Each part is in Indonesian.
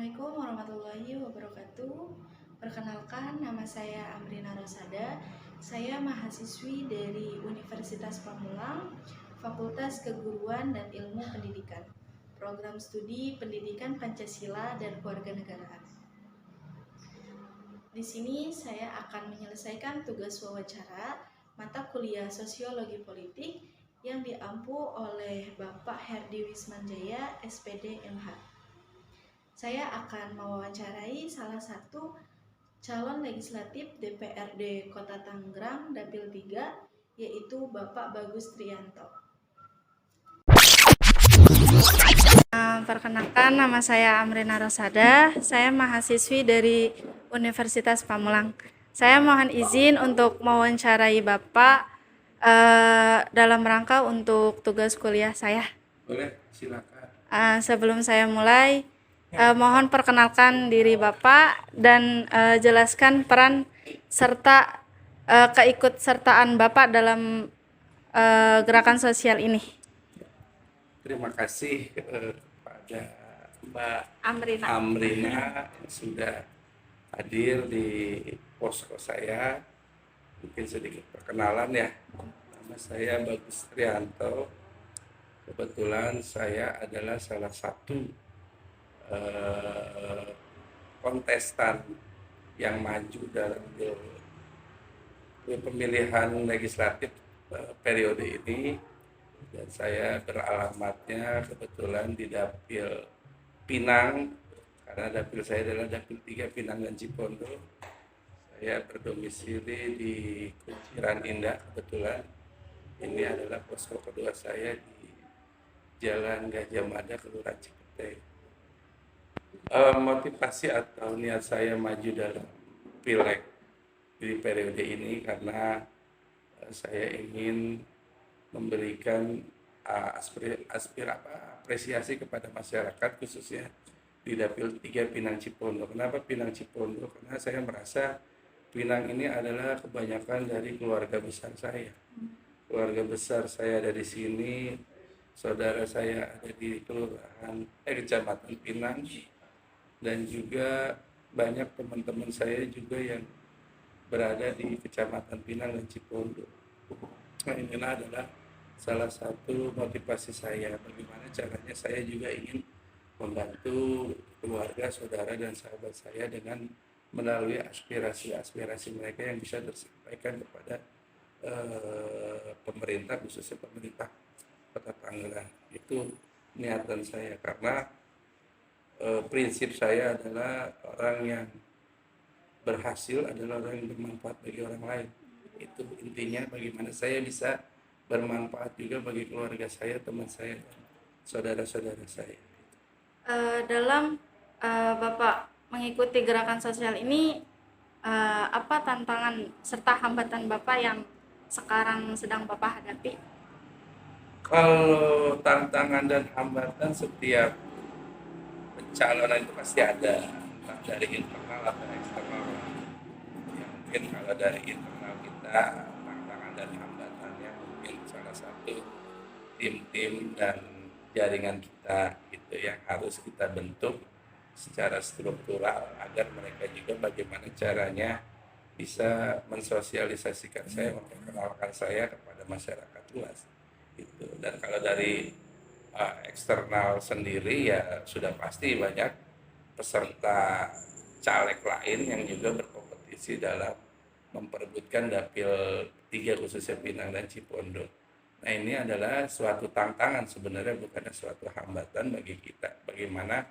Assalamualaikum warahmatullahi wabarakatuh. Perkenalkan, nama saya Amrina Rosada. Saya mahasiswi dari Universitas Pamulang, Fakultas Keguruan dan Ilmu Pendidikan, Program Studi Pendidikan Pancasila dan Kewarganegaraan. Di sini saya akan menyelesaikan tugas wawancara mata kuliah Sosiologi Politik yang diampu oleh Bapak Herdi Wismanjaya, SPD MH. Saya akan mewawancarai salah satu calon legislatif DPRD Kota Tangerang Dapil 3, yaitu Bapak Bagus Trianto. Perkenalkan, nama saya Amrina Rosada. Saya mahasiswi dari Universitas Pamulang. Saya mohon izin untuk mewawancarai Bapak dalam rangka untuk tugas kuliah saya. Boleh, silakan. Sebelum saya mulai, mohon perkenalkan diri Bapak dan jelaskan peran serta keikutsertaan Bapak dalam gerakan sosial ini. Terima kasih kepada Mbak Amrina. Amrina yang sudah hadir di posko saya. Mungkin sedikit perkenalan ya. Nama saya Bagus Trianto. Kebetulan saya adalah salah satu kontestan yang maju dalam pemilihan legislatif periode ini, dan saya beralamatnya kebetulan di Dapil Pinang, karena dapil saya adalah Dapil 3 Pinang dan Cipondo. Saya berdomisili di Kunciran Indah. Kebetulan ini adalah posko kedua saya di Jalan Gajah Mada, Kelurahan Cipete. Motivasi atau niat saya maju dalam Pileg di periode ini karena saya ingin memberikan apresiasi kepada masyarakat, khususnya di Dapil 3 Pinang Cipondo. Kenapa Pinang Cipondo? Karena saya merasa Pinang ini adalah kebanyakan dari keluarga besar saya. Keluarga besar saya ada di sini, saudara saya ada di Kecamatan Pinang, dan juga banyak teman-teman saya juga yang berada di Kecamatan Pinang dan Cipondo. Nah, ini adalah salah satu motivasi saya, bagaimana caranya saya juga ingin membantu keluarga, saudara, dan sahabat saya dengan melalui aspirasi-aspirasi mereka yang bisa tersampaikan kepada pemerintah, khususnya pemerintah Kota Tangerang. Itu niatan saya, karena prinsip saya adalah orang yang berhasil adalah orang yang bermanfaat bagi orang lain. Itu intinya, bagaimana saya bisa bermanfaat juga bagi keluarga saya, teman saya, dan saudara-saudara saya. Dalam Bapak mengikuti gerakan sosial ini, apa tantangan serta hambatan Bapak yang sekarang sedang Bapak hadapi? Kalau tantangan dan hambatan setiap pencalonan itu pasti ada, entah dari internal atau eksternal. Ya, mungkin kalau dari internal kita, tantangan dan hambatannya mungkin salah satu tim-tim dan jaringan kita itu yang harus kita bentuk secara struktural agar mereka juga bagaimana caranya bisa mensosialisasikan saya, memperkenalkan saya kepada masyarakat luas. Itu. Dan kalau dari eksternal sendiri ya sudah pasti banyak peserta caleg lain yang juga berkompetisi dalam memperebutkan Dapil 3 khususnya Pinang dan Cipondo. Nah, ini adalah suatu tantangan sebenarnya, bukan suatu hambatan bagi kita. Bagaimana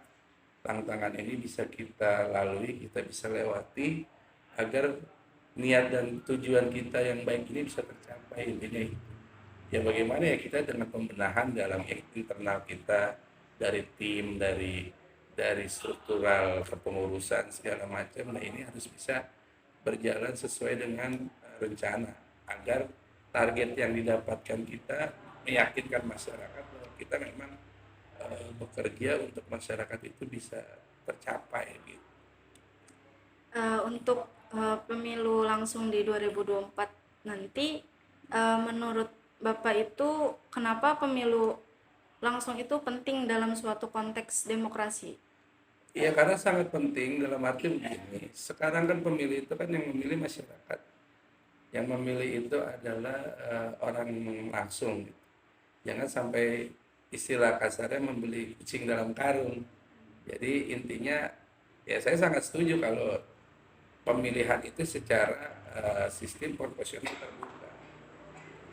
tantangan ini bisa kita lalui, kita bisa lewati agar niat dan tujuan kita yang baik ini bisa tercapai. Intinya ya bagaimana ya kita dengan pembenahan dalam internal kita, dari tim, dari struktural kepengurusan segala macam. Nah, ini harus bisa berjalan sesuai dengan rencana agar target yang didapatkan kita meyakinkan masyarakat bahwa kita memang bekerja untuk masyarakat itu bisa tercapai gitu. Untuk pemilu langsung di 2024 nanti, menurut Bapak itu kenapa pemilu langsung itu penting dalam suatu konteks demokrasi? Iya, karena sangat penting dalam arti begini. Sekarang kan pemilih itu kan yang memilih masyarakat. Yang memilih itu adalah orang langsung. Gitu. Jangan sampai istilah kasarnya membeli kucing dalam karung. Jadi intinya ya saya sangat setuju kalau pemilihan itu secara sistem proporsional terbuka.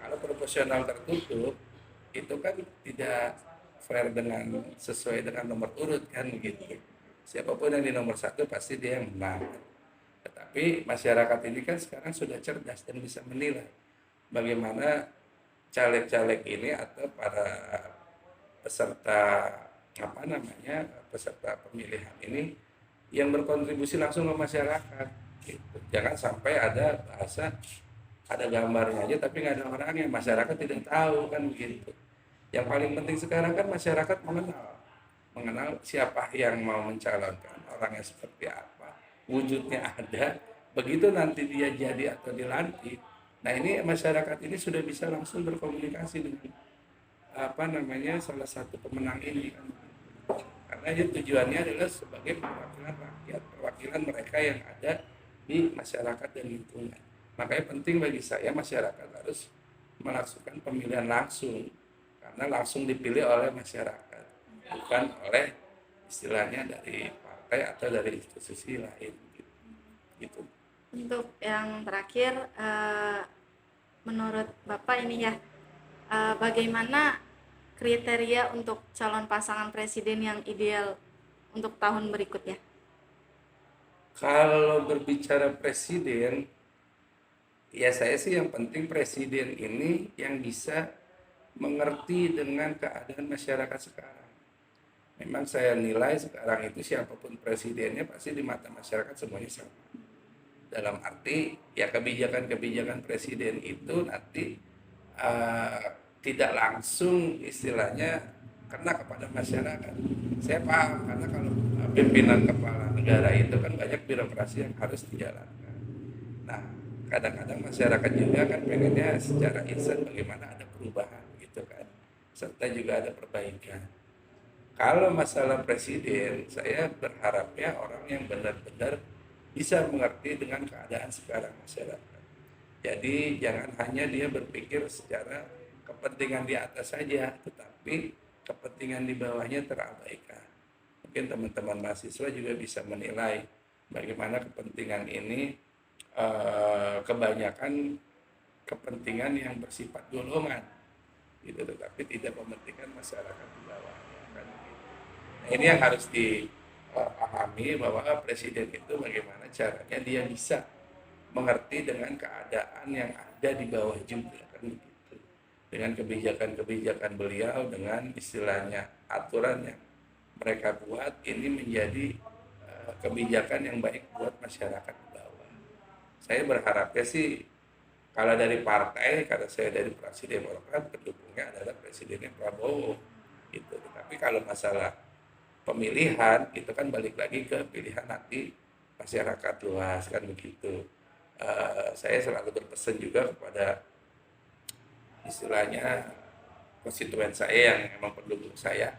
Kalau proporsional tertutup itu kan tidak fair dengan sesuai dengan nomor urut kan begitu. Siapapun yang di nomor satu pasti dia yang menang. Tetapi masyarakat ini kan sekarang sudah cerdas dan bisa menilai bagaimana caleg-caleg ini atau para peserta apa namanya peserta pemilihan ini yang berkontribusi langsung ke masyarakat. Gitu. Jangan sampai ada bahasa ada gambarnya aja tapi nggak ada orangnya, masyarakat tidak tahu kan begitu. Yang paling penting sekarang kan masyarakat mengenal siapa yang mau mencalonkan, orangnya seperti apa, wujudnya ada. Begitu nanti dia jadi atau dilantik, nah ini masyarakat ini sudah bisa langsung berkomunikasi dengan apa namanya salah satu pemenang ini kan. Karena itu tujuannya adalah sebagai perwakilan rakyat, perwakilan mereka yang ada di masyarakat dan lingkungan. Makanya penting bagi saya masyarakat harus melakukan pemilihan langsung karena langsung dipilih oleh masyarakat, bukan oleh istilahnya dari partai atau dari institusi lain gitu. Untuk yang terakhir, menurut Bapak ini ya, bagaimana kriteria untuk calon pasangan presiden yang ideal untuk tahun berikutnya? Kalau berbicara presiden, ya saya sih yang penting presiden ini yang bisa mengerti dengan keadaan masyarakat sekarang. Memang saya nilai sekarang itu siapapun presidennya pasti di mata masyarakat semuanya sama. Dalam arti ya kebijakan-kebijakan presiden itu nanti tidak langsung istilahnya kena kepada masyarakat. Saya paham karena kalau pimpinan kepala negara itu kan banyak birokrasi yang harus dijalankan. Nah, kadang-kadang masyarakat juga kan pengennya secara instan bagaimana ada perubahan gitu kan, serta juga ada perbaikan. Kalau masalah presiden, saya berharapnya orang yang benar-benar bisa mengerti dengan keadaan sekarang masyarakat. Jadi jangan hanya dia berpikir secara kepentingan di atas saja, tetapi kepentingan di bawahnya terabaikan. Mungkin teman-teman mahasiswa juga bisa menilai bagaimana kepentingan ini kebanyakan kepentingan yang bersifat golongan, gitu, tetapi tidak mementingkan masyarakat di bawahnya. Kan, gitu. Nah, ini yang harus dipahami bahwa presiden itu bagaimana caranya dia bisa mengerti dengan keadaan yang ada di bawah juga kan begitu. Dengan kebijakan-kebijakan beliau dengan istilahnya aturan yang mereka buat ini menjadi kebijakan yang baik buat masyarakat di bawah. Saya berharapnya sih kalau dari partai, karena saya dari fraksi Demokrat, pendukungnya adalah presidennya Prabowo gitu. Tapi kalau masalah pemilihan itu kan balik lagi ke pilihan nanti masyarakat luas kan begitu. Saya selalu berpesan juga kepada istilahnya konstituen saya yang memang pendukung saya,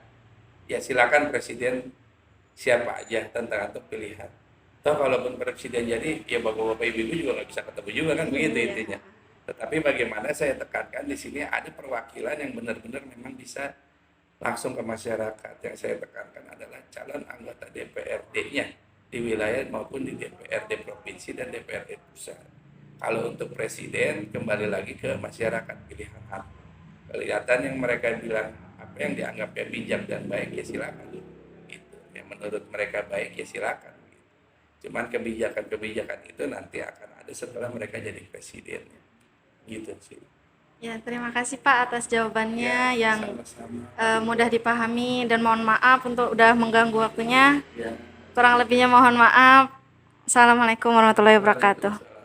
ya silakan presiden siapa aja tentang untuk pilihan. Toh kalaupun presiden jadi ya bapak-bapak ibu-ibu juga nggak bisa ketemu juga kan begitu intinya. Tetapi bagaimana saya tekankan di sini ada perwakilan yang benar-benar memang bisa langsung ke masyarakat. Yang saya tekankan adalah calon anggota DPRD-nya di wilayah maupun di DPRD provinsi dan DPRD pusat. Kalau untuk presiden kembali lagi ke masyarakat pilihan hak. Kelihatan yang mereka bilang apa yang dianggapnya bijak dan baik ya silakan. Gitu. Yang menurut mereka baik ya silakan. Gitu. Cuman kebijakan-kebijakan itu nanti akan ada setelah mereka jadi presiden. Gitu sih. Ya, terima kasih Pak atas jawabannya Ya, yang sama-sama. mudah dipahami dan mohon maaf untuk udah mengganggu waktunya. Ya. Kurang lebihnya mohon maaf. Assalamualaikum warahmatullahi wabarakatuh.